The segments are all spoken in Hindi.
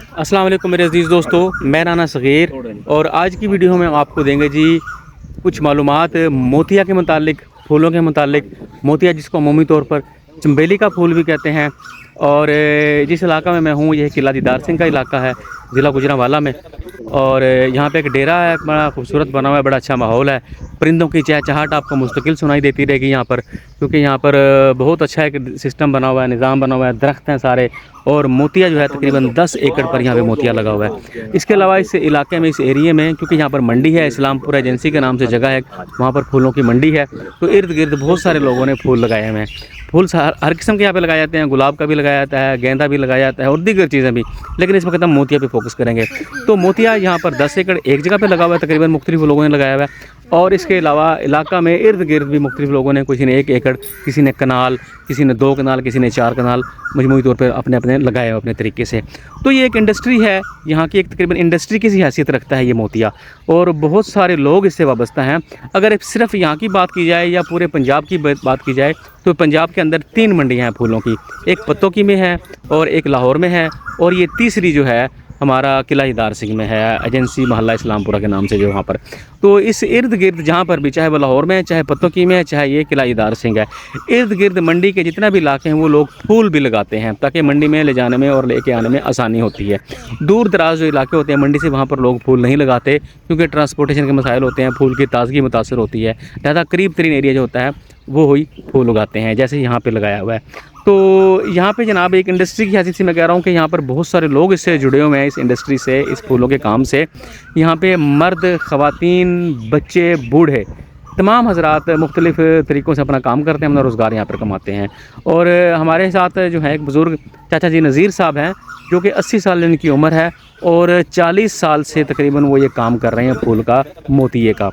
अस्सलाम वालेकुम मेरे अजीज़ दोस्तों, मैं राना सग़ीर और आज की वीडियो में आपको देंगे जी कुछ मालूमात मोतिया के मुतालिक, फूलों के मुतालिक। मोतिया जिसको अमूमी तौर पर चंबेली का फूल भी कहते हैं। और जिस इलाका में मैं हूँ यह किला दीदार सिंह का इलाका है, ज़िला गुजरांवाला में। और यहाँ पे एक डेरा है, बड़ा खूबसूरत बना हुआ है, बड़ा अच्छा माहौल है। परिंदों की चहचहाट आपको मुस्तकिल सुनाई देती रहेगी यहाँ पर, क्योंकि यहाँ पर बहुत अच्छा एक सिस्टम बना हुआ है, निज़ाम बना हुआ है, दरख्त हैं सारे। और मोतिया जो है तकरीबन 10 एकड़ पर यहाँ पे मोतिया लगा हुआ है। इसके अलावा इस इलाके में, इस एरिए में, क्योंकि यहाँ पर मंडी है, इस्लामपुर एजेंसी के नाम से जगह है, वहाँ पर फूलों की मंडी है, तो इर्द गिर्द बहुत सारे लोगों ने फूल लगाए हुए हैं। फूल हर किस्म के यहाँ पे लगाए जाते हैं, गुलाब का भी लगाया जाता है, गेंदा भी लगाया जाता है और दीगर चीज़ें भी, लेकिन इस वक्त हम मोतिया पे फोकस करेंगे। तो मोतिया यहाँ पर 10 एकड़ एक जगह पे लगा हुआ है, तकरीबन मुख्तलिफ लोगों ने लगाया हुआ है। और इसके अलावा इलाका में इर्द गिर्द भी मुख्तलिफ लोगों ने, किसी ने 1 एकड़, किसी ने कनाल, किसी ने 2 कनाल, किसी ने 4 कनाल मजमूई तौर पर अपने अपने लगाए हुए अपने तरीके से। तो ये एक इंडस्ट्री है यहाँ की, एक तकरीबन इंडस्ट्री की सी हैसियत रखता है ये मोतिया, और बहुत सारे लोग इससे वाबस्ता हैं। अगर सिर्फ यहाँ की बात की जाए या पूरे पंजाब की बात की जाए तो पंजाब के अंदर 3 मंडियाँ हैं फूलों की। एक पत्तोकी में है और एक लाहौर में है, और ये तीसरी जो है हमारा किला दीदार सिंह में है, एजेंसी मोहल्ला इस्लामपुरा के नाम से जो वहाँ पर। तो इस इर्द गिर्द जहाँ पर भी, चाहे वो लाहौर में है, चाहे पत्तोकी में है, चाहे ये किला दीदार सिंह है, इर्द गिर्द मंडी के जितना भी इलाके हैं वो लोग फूल भी लगाते हैं, ताकि मंडी में ले जाने में और लेके आने में आसानी होती है। दूर दराज जो इलाके होते हैं मंडी से, वहाँ पर लोग फूल नहीं लगाते, क्योंकि ट्रांसपोर्टेशन के मसाइल होते हैं, फूल की ताजगी मुतासर होती है। लिहाजा करीब तरीन एरिया जो होता है वो ही फूल उगाते हैं, जैसे यहाँ पे लगाया हुआ है। तो यहाँ पे जनाब एक इंडस्ट्री की हैसियत से मैं कह रहा हूँ कि यहाँ पर बहुत सारे लोग इससे जुड़े हुए हैं, इस इंडस्ट्री से, इस फूलों के काम से। यहाँ पे मर्द, ख़वातीन, बच्चे, बूढ़े, तमाम हजरात मुख्तलिफ़ तरीक़ों से अपना काम करते हैं, अपना रोज़गार यहाँ पर कमाते हैं। और हमारे साथ जो है एक बुज़ुर्ग चाचा जी नज़ीर साहब हैं, जो कि 80 साल इनकी उम्र है, और 40 साल से तकरीबन वो ये काम कर रहे हैं फूल का, मोतिये का।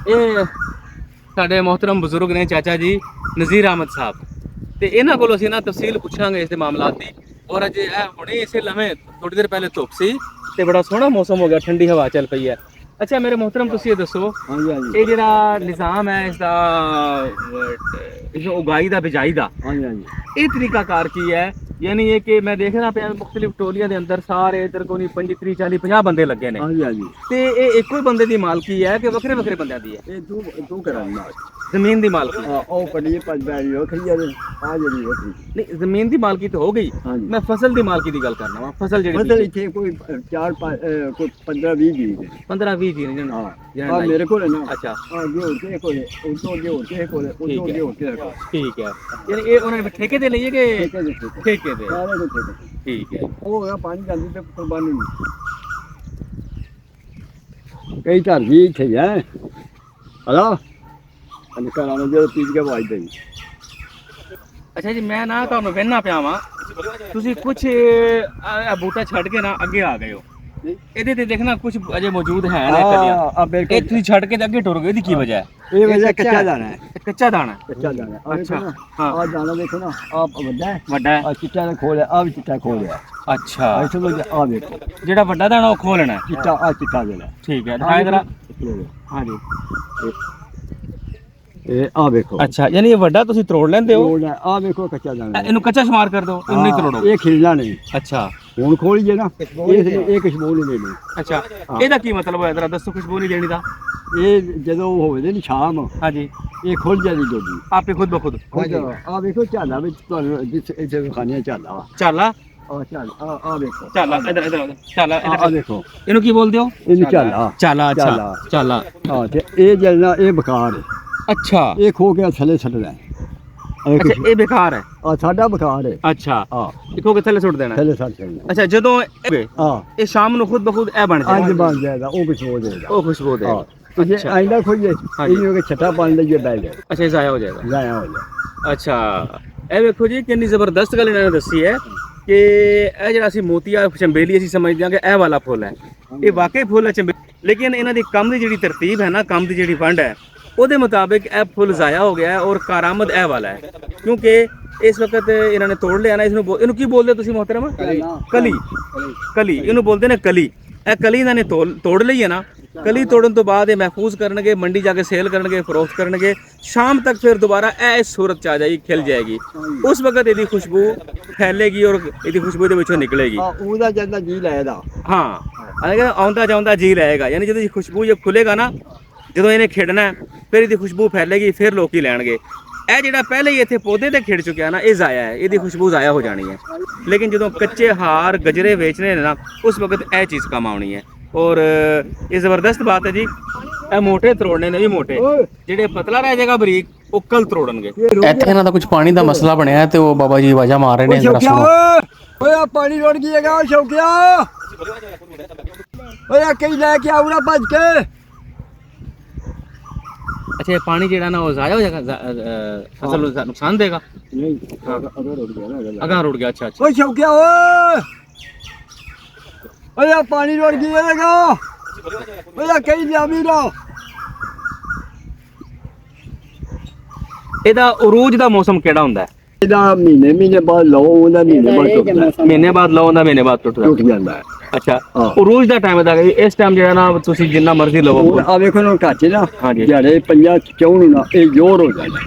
ये साडे मोहतरम बुजुर्ग ने चाचा जी नज़ीर अहमद साहब, तो इन्हों को असीं ना तफसील पूछांगे इस मामलात की। और अजे हुणे इसे लम्हे थोड़ी देर पहले धुप सी ते बड़ा सोहना मौसम हो गया, ठंडी हवा चल पई है। अच्छा मेरे मोहतरम तुसीं दसो, ये जिहड़ा निज़ाम है इसका उगाई दा बिजाई दा, ये तरीकाकार की है? यानी ये कि मैं देख रहा पे मुख्तलिफ टोलियां दे अंदर सारे इधर को नहीं 25, 30, 40, 50 बंदे लगे ने, ते ये एको ही बंदे दी मालकी है कि वखरे वखरे बंदियां दी है? दो करांगा जमीन दी मालकी? ओ पड़ी पंज बैरी वखरी है, आ जड़ी वखरी नहीं, जमीन दी मालकी तो हो गई, मैं फसल दी मालकी दी गल करना वा। फसल जेड़ी मतलब इथे कोई 4 कोई 15-20 जी 15-20 जी ने। हां मेरे को है ना। अच्छा आगे होते कोई उतो जे होते कोई उतो जे होते। ठीक है, यानी ये उन्होंने ठेके दे लिए कि ठेके दे? सारे को ठेके। ठीक है, ओ या पानी जल्दी पे कुर्बानी नहीं कई धर भी थे है हला अनकरा ने जो पीज के वाज दे। अच्छा जी, मैं ना ਤੁਹਾਨੂੰ ਵੇਖਣਾ ਪਿਆ ਵਾਂ, ਤੁਸੀਂ ਕੁਝ ਬੂਟਾ ਛੱਡ ਕੇ ਨਾ ਅੱਗੇ ਆ ਗਏ ਹੋ। ਇਹਦੇ ਤੇ ਦੇਖਣਾ ਕੁਝ ਅਜੇ ਮੌਜੂਦ ਹੈ ਨਾ ਕਲੀਆਂ, ਇਹ ਤੁਸੀਂ ਛੱਡ ਕੇ ਅੱਗੇ ਟੁਰ ਗਏ, ਇਹਦੀ ਕੀ ਵਜ੍ਹਾ ਹੈ? ਇਹ ਵਜ੍ਹਾ ਕੱਚਾ ਦਾਣਾ ਹੈ। ਕੱਚਾ ਦਾਣਾ? ਕੱਚਾ ਦਾਣਾ। ਅੱਛਾ ਹਾਂ, ਆ ਦਾਣਾ ਦੇਖੋ ਨਾ, ਆ ਵੱਡਾ ਹੈ, ਵੱਡਾ ਹੈ, ਆ ਚਿੱਟਾ ਨੇ ਖੋਲਿਆ, ਆ ਵੀ ਚਿੱਟਾ ਖੋਲਿਆ। ਅੱਛਾ, ਆ ਚਲੋ ਆ ਦੇਖੋ, ਜਿਹੜਾ ਵੱਡਾ ਦਾਣਾ ਉਹ ਖੋਲਣਾ ਹੈ? ਚਿੱਟਾ, ਆ ਚਿੱਟਾ ਜਿਹੜਾ। ਠੀਕ ਹੈ, ਦਿਖਾਏ ਜਰਾ। ਹਾਂ ਜੀ, ਇਹ ਆ ਦੇਖੋ। ਅੱਛਾ, ਯਾਨੀ ਇਹ ਵੱਡਾ ਤੁਸੀਂ ਤੋੜ ਲੈਂਦੇ ਹੋ? ਆ ਦੇਖੋ ਕੱਚਾ ਦਾਣਾ, ਇਹਨੂੰ ਕੱਚਾ ਸ਼ੁਮਾਰ ਕਰ ਦਿਓ, ਇਹਨੂੰ ਨਹੀਂ ਤੋੜੋ। ਇਹ ਖਿਲਣਾ ਨਹੀਂ। ਅੱਛਾ, ਹੁਣ ਖੋਲੀ ਜੇ ਨਾ, ਇਹ ਖੁਸ਼ਬੂ ਨਹੀਂ ਦੇਣੀ। ਅੱਛਾ, ਇਹਦਾ ਕੀ ਮਤਲਬ ਹੋਇਆ? ਜਰਾ ਦੱਸੋ, ਖੁਸ਼ਬੂ ਨਹੀਂ ਦੇਣੀ ਦਾ? ਇਹ ਜਦੋਂ ਹੋਵੇ ਨਾ ਸ਼ਾਮ, ਹਾਂਜੀ, ਇਹ ਖੁੱਲ ਜਾਂਦੀ ਦੋਦੀ ਆਪੇ ਖੁਦ ਬਖੁਦ। ਆ ਵੇਖੋ ਝਾਲਾ ਵਿੱਚ ਤੁਹਾਨੂੰ ਜਿਸ ਇੱਥੇ ਖਾਣੀਆਂ ਝਾਲਾ, ਝਾਲਾ? ਆ ਝਾਲ, ਆ ਵੇਖੋ ਝਾਲਾ, ਇਧਰ ਇਧਰ ਝਾਲਾ, ਆ ਦੇਖੋ। ਇਹਨੂੰ ਕੀ ਬੋਲਦੇ ਹੋ? ਇਹਨੂੰ ਝਾਲਾ। ਝਾਲਾ, ਅੱਛਾ ਝਾਲਾ। ਹਾਂ, ਤੇ ਇਹ ਜਲਣਾ, ਇਹ ਬਕਾਰ ਹੈ। ਅੱਛਾ, ਇਹ ਖੋ ਕੇ ਥੱਲੇ ਛੱਡਣਾ। ਅੱਛਾ, ਇਹ ਬੇਕਾਰ ਹੈ? ਆ ਸਾਡਾ ਬਕਾਰ ਹੈ। ਅੱਛਾ, ਹਾਂ, ਦੇਖੋ ਕਿ ਥੱਲੇ ਸੁੱਟ ਦੇਣਾ। ਥੱਲੇ ਛੱਡਣਾ। ਅੱਛਾ, ਜਦੋਂ ਹਾਂ, ਇਹ ਸ਼ਾਮ ਨੂੰ ਖੁਦ ਬਖੁਦ ਇਹ ਬਣ ਅੱਜ ਜਾਏਗਾ? ਬਣ ਜਾਏਗਾ, ਉਹ ਕੁਛ ਹੋ ਜਾਏਗਾ, ਉਹ ਖੁਸ਼ਬੂ ਦੇ। ਹਾਂ, ਤੇ ਜੇ ਆਇੰਦਾ ਖੋਈਏ ਇਹਨੂੰ ਕਿ ਛੱਟਾ ਪਾਣ ਲਈਏ ਬਹਿ ਜਾਏ। ਅੱਛਾ, ਇਹ ਜ਼ਾਇਆ ਹੋ ਜਾਏਗਾ? ਜ਼ਾਇਆ ਹੋ ਜਾਏ। ਅੱਛਾ, ਇਹ ਵੇਖੋ ਜੀ ਕਿੰਨੀ ਜ਼ਬਰਦਸਤ ਗੱਲ ਇਹਨਾਂ ਨੇ ਦੱਸੀ ਹੈ ਕਿ ਇਹ ਜਿਹੜਾ ਅਸੀਂ ਮੋਤੀਆ ਚੰਬੇਲੀ ਅਸੀਂ ਸਮਝਦੇ ਹਾਂ ਕਿ ਇਹ ਵਾਲਾ ਫੁੱਲ ਹੈ, ਇਹ ਵਾਕਈ ਫੁੱਲ ਹੈ ਚੰਬੇਲੀ, ਲੇਕਿਨ ਇਹਨਾਂ ਦੀ ਕੰਮ ਦੀ ਜਿਹੜੀ ਤਰਤੀਬ ਹੈ ਨਾ, ਕੰਮ ਦੀ ਜਿਹੜੀ ਵੰਡ ਹੈ, ਉਹਦੇ ਮੁਤਾबिक ਇਹ ਫੁੱਲ ਜ਼ਾਇਆ ਹੋ ਗਿਆ ਹੈ ਔਰ ਕਾਰਾਮਦ ਇਹ ਵਾਲਾ ਹੈ। ਕਿਉਂਕਿ ਇਸ ਵਕਤ ਇਹਨਾਂ ਨੇ ਤੋੜ ਲਿਆ ਨਾ, ਇਹਨੂੰ ਕੀ ਬੋਲਦੇ ਤੁਸੀਂ मोहतरम? ਕਲੀ। ਕਲੀ ਇਹਨੂੰ ਬੋਲਦੇ ਨੇ, ਕਲੀ। ਇਹ ਕਲੀ ਇਹਨਾਂ ਨੇ ਤੋੜ ਲਈ ਹੈ ਨਾ, कली तोड़न तो बाद ये महफूज करनगे, मंडी जाके सेल करनगे, फरोख्त करनगे, शाम तक फिर दोबारा ऐ सूरत आ जाएगी, खिल जाएगी। उस वक्त यदि खुशबू फैलेगी और यदि खुशबू दे विचों निकलेगी। ਉਹਦਾ ਜਾਂਦਾ ਜੀ ਲੈਦਾ हाँ अगर आउंदा जाउंदा जी रहेगा, यानी जो खुशबू जब खुलेगा ना, जो इन्हें खिड़ना है, फिर यदि खुशबू फैलेगी, फिर लोग ही लैणगे। ਇਹ ਜਿਹੜਾ ਪਹਿਲੇ ਹੀ ਇੱਥੇ ਪੌਦੇ ਤੇ ਖਿੜ ਚੁੱਕਿਆ ਨਾ, ਇਹ ਜ਼ਾਇਆ ਹੈ, ਇਹਦੀ ਖੁਸ਼ਬੂ ਜ਼ਾਇਆ ਹੋ ਜਾਣੀ ਹੈ। ਲੇਕਿਨ ਜਦੋਂ ਕੱਚੇ ਹਾਰ ਗਜਰੇ ਵੇਚਣੇ ਨੇ ਨਾ, ਉਸ ਵਕਤ ਇਹ ਚੀਜ਼ ਕੰਮ ਆਉਣੀ ਹੈ। ਔਰ ਇਹ ਜ਼ਬਰਦਸਤ ਬਾਤ ਹੈ ਜੀ। ਇਹ ਮੋਟੇ ਤਰੋੜਨੇ ਨੇ ਵੀ ਮੋਟੇ, ਜਿਹੜੇ ਪਤਲਾ ਰਹਿ ਜਾਏਗਾ ਬਰੀਕ, ਉਹ ਕੱਲ ਤਰੋੜਨਗੇ। ਇੱਥੇ ਇਹਨਾਂ ਦਾ ਕੁਝ ਪਾਣੀ ਦਾ ਮਸਲਾ ਬਣਿਆ ਹੈ ਤੇ ਉਹ ਬਾਬਾ ਜੀ ਆਵਾਜ਼ਾਂ ਮਾਰ ਰਹੇ ਨੇ, ਜ਼ਰਾ ਸੁਣੋ। ਓਏ ਆ ਪਾਣੀ ਰੁੜ ਗਈਏਗਾ ਸ਼ੌਕਿਆ, ਓਏ ਆ ਕਈ ਲੈ ਕੇ ਆਉਣਾ ਭੱਜ ਕੇ। अच्छा, ये पानी जेड़ा ना वो ज़ाया हो जाएगा, फसल को नुकसान देगा। नहीं अगर रुड़ गया ना, अगर रुड़ गया। अच्छा अच्छा। ओए शौकिया ओए आ पानी रुड़ गईएगा, ओए आ कई लिया मीरा। ਇਹਦਾ ਉਰੂਜ ਦਾ ਮੌਸਮ ਕਿਹੜਾ ਹੁੰਦਾ ਹੈ? ਇਹਦਾ ਮਹੀਨੇ ਬਾਅਦ ਲਓ, ਉਹਦਾ ਮਹੀਨੇ ਬਾਅਦ ਟੁੱਟਦਾ ਹੈ। ਮਹੀਨੇ ਬਾਅਦ ਲਓ, ਉਹਦਾ ਮਹੀਨੇ ਬਾਅਦ ਟੁੱਟ ਜਾਂਦਾ ਹੈ। ਅੱਛਾ, ਉਰੂਜ ਦਾ ਟਾਈਮ ਦਾ ਇਸ ਟਾਈਮ ਜਿਹੜਾ ਨਾ ਤੁਸੀਂ ਜਿੰਨਾ ਮਰਜ਼ੀ ਲਵੋ। ਆ ਵੇਖੋ ਨਾ ਘਾਟੇ ਨਾ, ਹਾਂਜੀ, ਜਿਹੜੇ ਪੰਜਾਂ ਚੌਂ ਨੂੰ ਨਾ ਇਹ ਜ਼ੋਰ ਹੋ ਜਾਂਦਾ।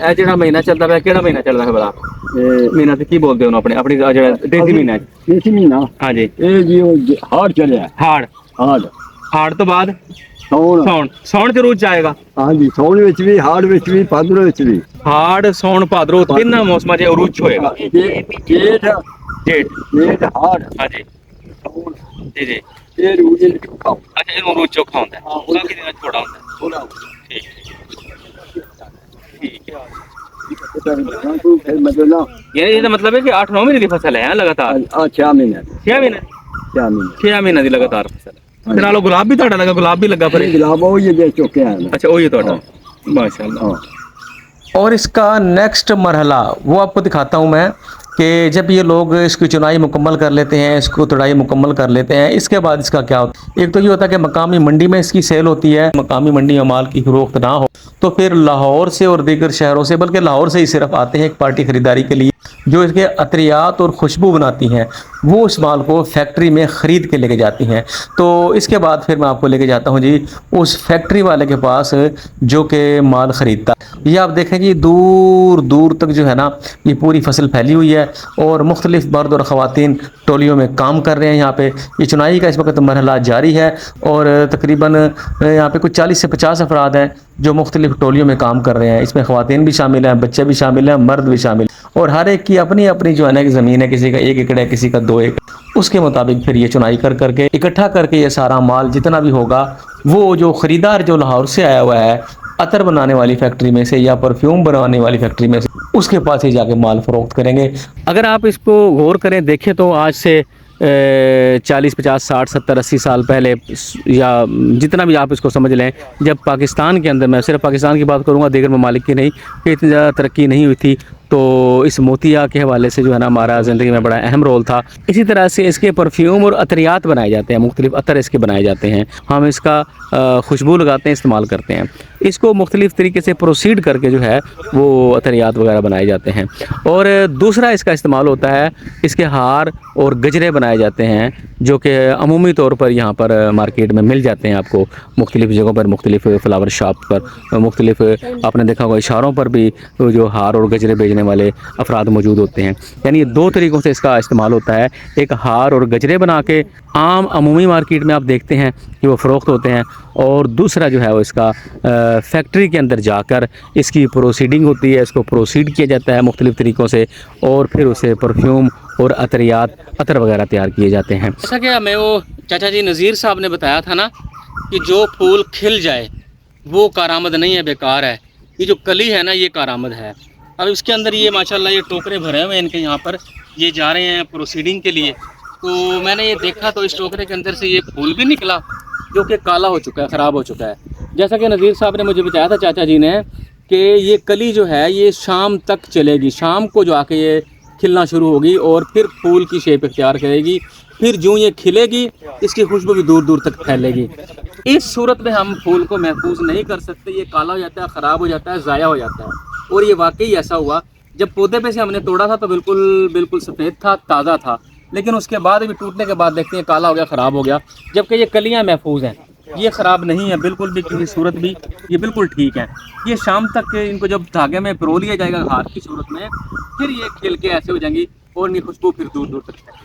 ਇਹ ਜਿਹੜਾ ਮਹੀਨਾ ਚੱਲਦਾ ਪਿਆ, ਕਿਹੜਾ ਮਹੀਨਾ ਚੱਲਦਾ ਹੈ ਭਲਾ? ਮਹੀਨਾ ਤੇ ਕੀ ਬੋਲਦੇ ਹੋ ਆਪਣੇ ਆਪਣੀ ਜਿਹੜਾ ਦੇਸੀ ਮਹੀਨਾ? ਦੇਸੀ ਮਹੀਨਾ, ਹਾਂਜੀ। ਇਹ ਜੀ ਹਾੜ ਚਲਿਆ, ਹਾੜ ਤੋਂ ਬਾਅਦ ਸੌਣ ਚ ਰੂਜ ਆਏਗਾ। ਹਾਂਜੀ, ਸੌਣ ਵਿੱਚ ਵੀ, ਹਾੜ ਵਿੱਚ ਵੀ, ਭਾਦਰੋਂ ਵਿੱਚ ਵੀ। ਹਾੜ, ਸੌਣ, ਭਾਦਰੋਂ ਤਿੰਨਾਂ ਮੌਸਮਾਂ 'ਚ ਉਰੂਜ ਹੋਏਗਾ। ਜੇਠ ਹਾੜ, ਹਾਂਜੀ ਜੀ ਜੀ। ਇਹ ਰੂਜ ਚੋਖਾ। ਅੱਛਾ, ਇਹਨੂੰ ਰੂਜ ਚੋਖਾ ਹੁੰਦਾ ਹੈ, ਬਾਕੀ ਦਿਨਾਂ 'ਚ ਥੋੜਾ ਹੁੰਦਾ ਹੈ। ठीक है। यानी ये मतलब है कि 8-9 महीने की फसल है लगातार। 6 महीने 6 महीने की लगातार फसल है। नालो गुलाब भी ਤੁਹਾਡਾ ਲੱਗਾ, ਗੁਲਾਬ ਵੀ ਲੱਗਾ ਪਰ गुलाब वो ये दे चुके हैं। अच्छा, वो ये ਤੁਹਾਡਾ माशाल्लाह। और इसका नेक्स्ट मरहला वो आपको दिखाता हूँ मैं कि जब ये लोग इसकी चुनाई मुकम्मल कर लेते हैं, इसको तुड़ाई मुकम्मल कर लेते हैं, इसके बाद इसका क्या होता है? एक तो ये होता है कि मकामी मंडी में इसकी सेल होती है। मकामी मंडी में माल की फरोख्त ना हो तो फिर लाहौर से और दीगर शहरों से, बल्कि लाहौर से ही सिर्फ आते हैं एक पार्टी ख़रीदारी के लिए, जो इसके अतरियात और खुशबू बनाती हैं, वो इस माल को फैक्ट्री में ख़रीद के लेके जाती हैं। तो इसके बाद फिर मैं आपको लेके जाता हूँ जी उस फैक्ट्री वाले के पास जो कि माल ख़रीदता। ये आप देखें कि दूर दूर तक जो है ना, ये पूरी फसल फैली हुई है और मुख्तलिफ मर्द और ख़वातीन टोलियों में काम कर रहे हैं। यहाँ पे ये चुनाई का इस वक्त मरहला जारी है और तकरीबन यहाँ पे कुछ 40 से 50 अफराद हैं जो मुख्तलिफ टोलियों में काम कर रहे हैं। इसमें ख़वातीन भी शामिल हैं, बच्चे भी शामिल हैं, मर्द भी शामिल हैं और हर एक की अपनी अपनी जो है ना कि ज़मीन है, किसी का 1 एकड़ है, किसी का 2 एकड़। उसके मुताबिक फिर ये चुनाई कर करके इकट्ठा करके ये सारा माल जितना भी होगा, वो जो ख़रीदार जो लाहौर से आया हुआ है अतर बनाने वाली फैक्ट्री में से या परफ्यूम बनाने वाली फैक्ट्री में से, उसके पास ही जाके माल फ़रोख्त करेंगे। अगर आप इसको गौर करें, देखें तो आज से 40, 50, 60, 70, 80 साल पहले या जितना भी आप इसको समझ लें, जब पाकिस्तान के अंदर, मैं सिर्फ पाकिस्तान की बात करूँगा, दीगर ममालिक की नहीं, कि इतनी ज़्यादा तरक्की नहीं हुई थी, तो इस मोतिया के हवाले से जो है ना हमारा ज़िंदगी में बड़ा अहम रोल था। इसी तरह से इसके परफ्यूम और अतरियात बनाए जाते हैं, मुख्तलिफ अतर इसके बनाए जाते हैं, हम इसका खुशबू लगाते हैं, इस्तेमाल करते हैं। इसको मुख्तलिफ तरीके से प्रोसीड करके जो है वो अतरियात वगैरह बनाए जाते हैं। और दूसरा इसका इस्तेमाल होता है, इसके हार और गजरे बनाए जाते हैं जो कि अमूमी तौर पर यहाँ पर मार्केट में मिल जाते हैं आपको, मुख्तलिफ जगहों पर, मुख्तलिफ फ्लावर शॉप पर, मुख्तलिफ आपने देखा होगा इशारों पर भी जो हार और गजरे बेचने वाले अफराद मौजूद होते हैं। यानी ये 2 तरीक़ों से इसका इस्तेमाल होता है। एक हार और गजरे बना के आम अमूमी मार्केट में आप देखते हैं कि वो फ़रोख्त होते हैं, और दूसरा जो है वो इसका फैक्ट्री के अंदर जाकर इसकी प्रोसीडिंग होती है, इसको प्रोसीड किया जाता है मुख्तलिफ तरीक़ों से, और फिर उसे परफ्यूम और अतरियात, अतर वगैरह तैयार किए जाते हैं। जैसा कि हमें वो चाचा जी नज़ीर साहब ने बताया था ना कि जो फूल खिल जाए वो कारामद नहीं है, बेकार है। ये जो कली है ना, ये कारामद है। अब इसके अंदर ये माशाल्लाह ये टोकरे भरे हुए हैं इनके, यहाँ पर ये जा रहे हैं प्रोसीडिंग के लिए। तो मैंने ये देखा तो इस टोकरे के अंदर से ये फूल भी निकला जो कि काला हो चुका है, ख़राब हो चुका है। जैसा कि नज़ीर साहब ने मुझे बताया था चाचा जी ने कि ये कली जो है ये शाम तक चलेगी, शाम को जो आके ये खिलना शुरू होगी और फिर फूल की शेप इख्तियार करेगी। फिर जो ये खिलेगी इसकी खुशबू भी दूर दूर तक फैलेगी। इस सूरत में हम फूल को महफूज नहीं कर सकते, ये काला हो जाता है, ख़राब हो जाता है, ज़ाया हो जाता है। और ये वाकई ऐसा हुआ, जब पौधे पे से हमने तोड़ा था तो बिल्कुल सफ़ेद था, ताज़ा था, लेकिन उसके बाद भी टूटने के बाद देखते हैं काला हो गया, ख़राब हो गया, जबकि ये कलियाँ महफूज हैं। ये ख़राब नहीं है बिल्कुल भी, किसी सूरत भी, ये बिल्कुल ठीक है। ये शाम तक इनको जब धागे में पिरो लिया जाएगा हाथ की सूरत में, फिर ये खिल के ऐसे हो जाएंगी और इनकी खुशबू फिर दूर दूर तक है।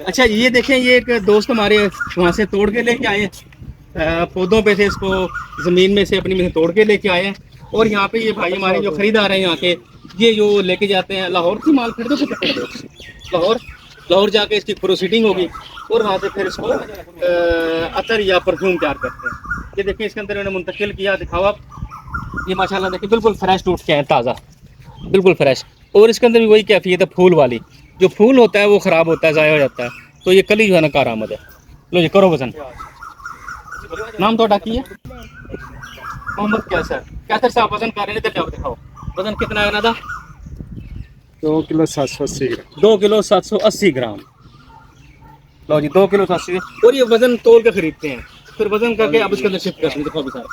अच्छा ये देखें, ये एक दोस्त हमारे वहाँ से तोड़ के लेके आए हैं, पौधों पे से इसको ज़मीन में से अपनी में से तोड़ के लेके आए हैं। और यहाँ पे ये भाई हमारे जो खरीदार हैं यहाँ के, ये जो लेके जाते हैं लाहौर की माल, फिर तो लाहौर जाके इसकी प्रोसीडिंग होगी और वहाँ से फिर इसको अतर या परफ्यूम तैयार करते हैं। ये देखिए इसके अंदर इन्होंने मुंतकिल किया, दिखाओ आप, ये माशाल्लाह देखिए बिल्कुल फ्रेश टूट के हैं, ताज़ा बिल्कुल फ्रेश। और इसके अंदर भी वही कैफियत है फूल वाली, जो फूल होता है वो ख़राब होता है, ज़ाया हो जाता है, तो ये कल ही जो है ना कारआमद है। लो जी करो वजन। नाम तो डाकी है मोहम्मद कैसर साहब, वजन कर रहे हैं, इधर जाओ दिखाओ वजन कितना है ना था? 2 किलो 780 ग्राम। 2 किलो 780 ग्राम। लो जी 2 किलो 780, और ये वजन तोल के खरीदते हैं, फिर वजन करके अब इसके अंदर शिफ्ट करते हैं, दिखाओ भी सारा।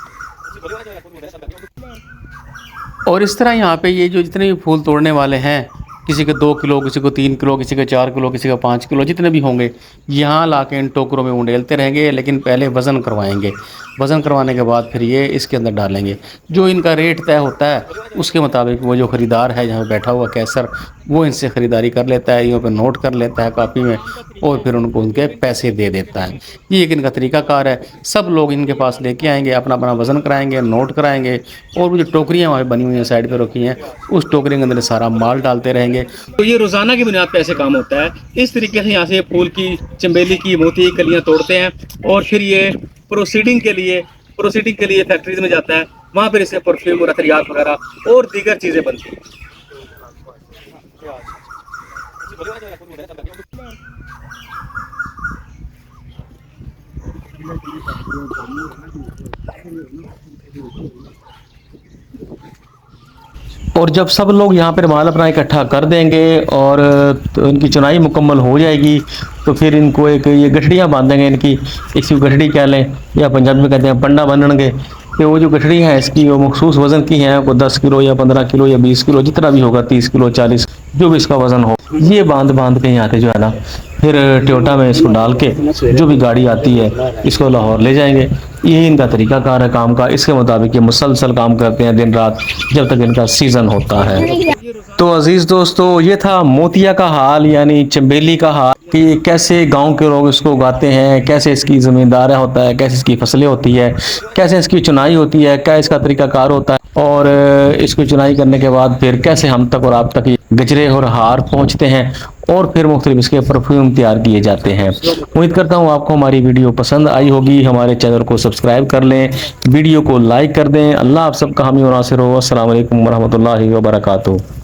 और इस तरह यहाँ पे ये जो जितने भी फूल तोड़ने वाले हैं, किसी के 2 किलो, किसी को 3 किलो, किसी के 4 किलो, किसी का 5 किलो, जितने भी होंगे यहाँ ला के इन टोकरों में उंडेलते रहेंगे। लेकिन पहले वज़न करवाएंगे, वज़न करवाने के बाद फिर ये इसके अंदर डालेंगे। जो इनका रेट तय होता है उसके मुताबिक वो जो ख़रीदार है जहाँ बैठा हुआ कैसर, वो इनसे ख़रीदारी कर लेता है, यहाँ पर नोट कर लेता है कॉपी में और फिर उनको उनके पैसे दे देता है। ये एक इनका तरीक़ाकार है। सब लोग इनके पास लेके आएंगे, अपना अपना वज़न कराएंगे, नोट कराएंगे, और वो जो टोकरियाँ वहाँ बनी हुई हैं साइड पर रखी हैं, उस टोकरी के अंदर सारा माल डालते रहेंगे। तो ये रोज़ाना की बुनियाद पर ऐसे काम होता है। इस तरीके से यहाँ से फूल की, चंबेली की, मोती की कलियाँ तोड़ते हैं और फिर ये प्रोसीडिंग के लिए फैक्ट्रीज में जाता है, वहाँ पर इससे परफ्यूम और अतरियात वगैरह और दीगर चीज़ें बनती हैं। और जब सब लोग यहाँ पर माल अपना इकट्ठा कर देंगे और तो इनकी चुनाई मुकम्मल हो जाएगी, तो फिर इनको एक ये गठड़ियाँ बांधेंगे इनकी, इसकी गठड़ी कह लें या पंजाबी में कहते हैं पंडा बांधेंगे। कि वो जो गठड़ी है इसकी वो मखसूस वज़न की है, कोई 10 किलो या 15 किलो या 20 किलो, जितना भी होगा, 30 किलो 40, जो भी इसका वज़न हो, ये बांध के यहाँ पे जो है ना फिर ट्योटा में इसको डाल के जो भी गाड़ी आती है इसको लाहौर ले जाएंगे। यही इनका तरीक़ाकार है काम का। इसके मुताबिक ये मुसलसल काम करते हैं दिन रात, जब तक इनका सीज़न होता है। तो अजीज़ दोस्तों, ये था मोतिया का हाल, यानी चंबेली का हाल, कि कैसे गांव के लोग इसको उगाते हैं, कैसे इसकी ज़मींदारी होता है, कैसे इसकी फसलें होती है, कैसे इसकी चुनाई होती है, क्या इसका तरीक़ाकार होता है, और इसको चुनाई करने के बाद फिर कैसे हम तक और आप तक ये गजरे और हार पहुंचते हैं, और फिर मुख्तलिफ इसके परफ्यूम तैयार किए जाते हैं। उम्मीद करता हूँ आपको हमारी वीडियो पसंद आई होगी। हमारे चैनल को सब्सक्राइब कर लें, वीडियो को लाइक कर दें। अल्लाह आप सबका हामी और नासिर हो। अस्सलाम वालेकुम रहमतुल्लाहि व बरकातुहू।